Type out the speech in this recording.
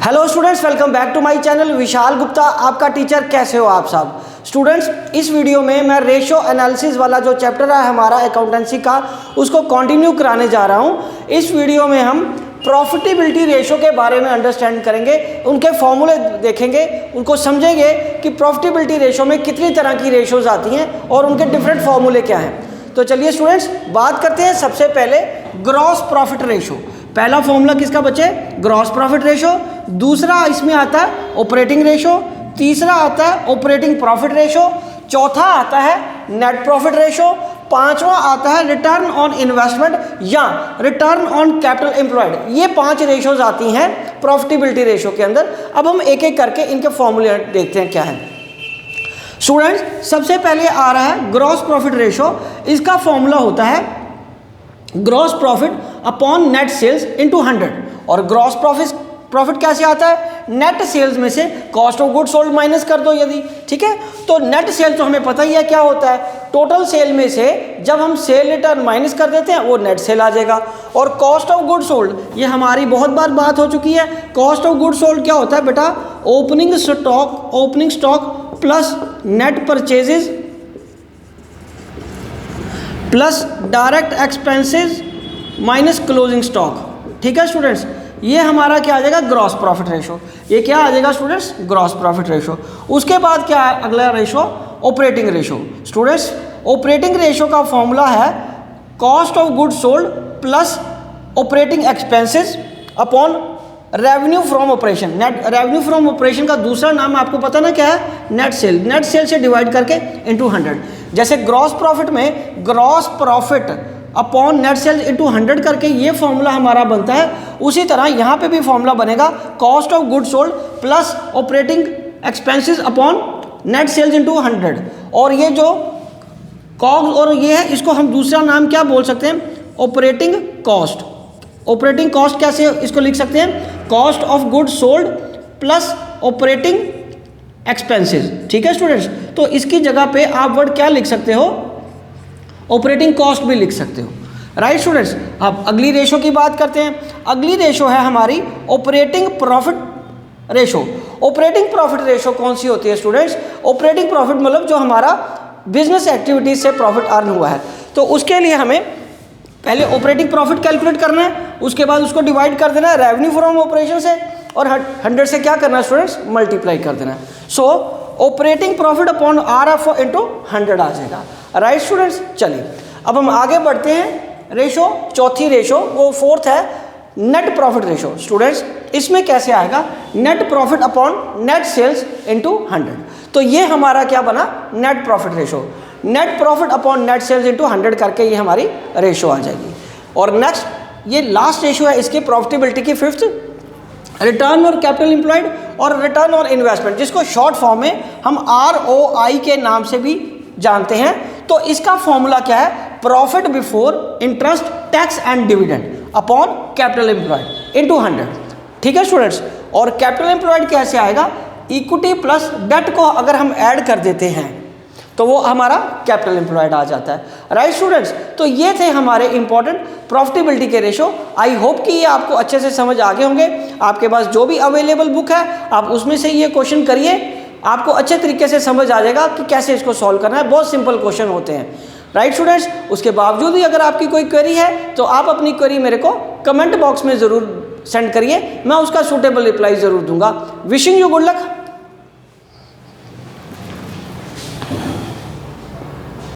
Hello students, welcome back to my channel. Vishal Gupta आपका teacher. कैसे हो आप सब स्टूडेंट्स? इस वीडियो में मैं रेशो एनालिसिस वाला जो चैप्टर है हमारा अकाउंटेंसी का, उसको कंटिन्यू कराने जा रहा हूं। इस वीडियो में हम प्रॉफिटेबिलिटी रेशो के बारे में अंडरस्टैंड करेंगे, उनके फॉर्मूले देखेंगे, उनको समझेंगे कि प्रॉफिटेबिलिटी रेशो में कितनी तरह की रेशोज आती हैं और उनके डिफरेंट फॉर्मूले क्या हैं। तो चलिए स्टूडेंट्स बात करते हैं सबसे पहले ग्रॉस प्रॉफिट रेशो। पहला फॉर्मूला किसका बचे? Gross profit ratio. दूसरा इसमें आता है ऑपरेटिंग रेशो। तीसरा आता है ऑपरेटिंग प्रॉफिट रेशो। चौथा आता है नेट प्रॉफिट रेशो। पांचवा आता है रिटर्न ऑन इन्वेस्टमेंट या रिटर्न ऑन कैपिटल एम्प्लॉयड। ये 5 रेशोज आती हैं प्रॉफिटेबिलिटी रेशो के अंदर। अब हम एक एक करके इनके फॉर्मूले देखते हैं क्या है। स्टूडेंट्स सबसे पहले आ रहा है ग्रॉस प्रॉफिट रेशो। इसका फॉर्मूला होता है gross profit upon net sales into 100। और ग्रॉस प्रॉफिट कैसे आता है? नेट सेल्स में से cost of good sold minus कर दो यदि, ठीक है। तो नेट सेल तो हमें पता ही है क्या होता है। टोटल सेल में से जब हम सेल रिटर्न माइनस कर देते हैं वो नेट सेल आ जाएगा। और कॉस्ट ऑफ गुड सोल्ड, ये हमारी बहुत बार बात हो चुकी है। कॉस्ट ऑफ गुड सोल्ड क्या होता है बेटा? Opening stock plus net purchases plus direct expenses minus closing stock. ठीक है स्टूडेंट्स, ये हमारा क्या आ जाएगा? Gross profit ratio. ये क्या आ जाएगा स्टूडेंट्स? Gross profit ratio. उसके बाद क्या है अगला ratio? Operating ratio. Students operating ratio का फॉर्मूला है cost of good sold plus operating expenses upon revenue from operation. Net revenue from operation का दूसरा नाम आपको पता ना क्या है? Net sale. नेट सेल से डिवाइड करके इनटू 100। जैसे ग्रॉस प्रॉफिट में gross profit upon net sales into 100 करके ये फॉर्मूला हमारा बनता है, उसी तरह यहाँ पे भी फॉर्मूला बनेगा cost of good sold plus operating expenses upon net sales into 100। और ये जो कॉस्ट और ये है, इसको हम दूसरा नाम क्या बोल सकते हैं? Operating cost. ऑपरेटिंग कॉस्ट कैसे इसको लिख सकते हैं? Cost of good sold plus operating expenses. ठीक है स्टूडेंट्स, तो इसकी जगह पे आप वर्ड क्या लिख सकते हो? ऑपरेटिंग कॉस्ट भी लिख सकते हो। राइट स्टूडेंट्स, अब अगली रेशो की बात करते हैं। अगली रेशो है हमारी operating profit ratio. Operating profit ratio कौन सी होती है स्टूडेंट्स? ऑपरेटिंग प्रॉफिट मतलब जो हमारा बिजनेस एक्टिविटीज से प्रॉफिट अर्न हुआ है। तो उसके लिए हमें पहले ऑपरेटिंग प्रॉफिट कैलकुलेट करना है, उसके बाद उसको डिवाइड कर देना है रेवेन्यू फ्रॉम ऑपरेशन से, और 100 से क्या करना है स्टूडेंट्स? मल्टीप्लाई कर देना है। सो operating profit upon RF into 100 आ जाएगा। राइट स्टूडेंट्स, चलिए अब हम आगे बढ़ते हैं। रेशो चौथी रेशो, वो फोर्थ है नेट प्रॉफिट रेशो। स्टूडेंट्स इसमें कैसे आएगा? Net profit upon net sales into 100। तो ये हमारा क्या बना? Net profit ratio. Net profit upon net sales into 100 करके ये हमारी रेशो आ जाएगी। और नेक्स्ट ये लास्ट रेशो है इसकी प्रॉफिटेबिलिटी की, फिफ्थ, रिटर्न और कैपिटल एम्प्लॉयड और रिटर्न और इन्वेस्टमेंट, जिसको शॉर्ट फॉर्म में हम ROI के नाम से भी जानते हैं। तो इसका फॉर्मूला क्या है? Profit before interest tax and dividend upon capital employed into 100। ठीक है स्टूडेंट्स, और कैपिटल एम्प्लॉयड कैसे आएगा? इक्विटी प्लस डेट को अगर हम ऐड कर देते हैं तो वो हमारा कैपिटल एम्प्लॉयड आ जाता है। राइट स्टूडेंट्स, तो ये थे हमारे इंपॉर्टेंट प्रॉफिटेबिलिटी के रेशो। आई होप कि ये आपको अच्छे से समझ आ गए होंगे। आपके पास जो भी अवेलेबल बुक है आप उसमें से ये क्वेश्चन करिए, आपको अच्छे तरीके से समझ आ जाएगा कि कैसे इसको सॉल्व करना है। बहुत सिंपल क्वेश्चन होते हैं। राइट स्टूडेंट्स, उसके बावजूद भी अगर आपकी कोई क्वेरी है तो आप अपनी क्वेरी मेरे को कमेंट बॉक्स में ज़रूर सेंड करिए, मैं उसका सूटेबल रिप्लाई ज़रूर दूंगा। Wishing you good luck.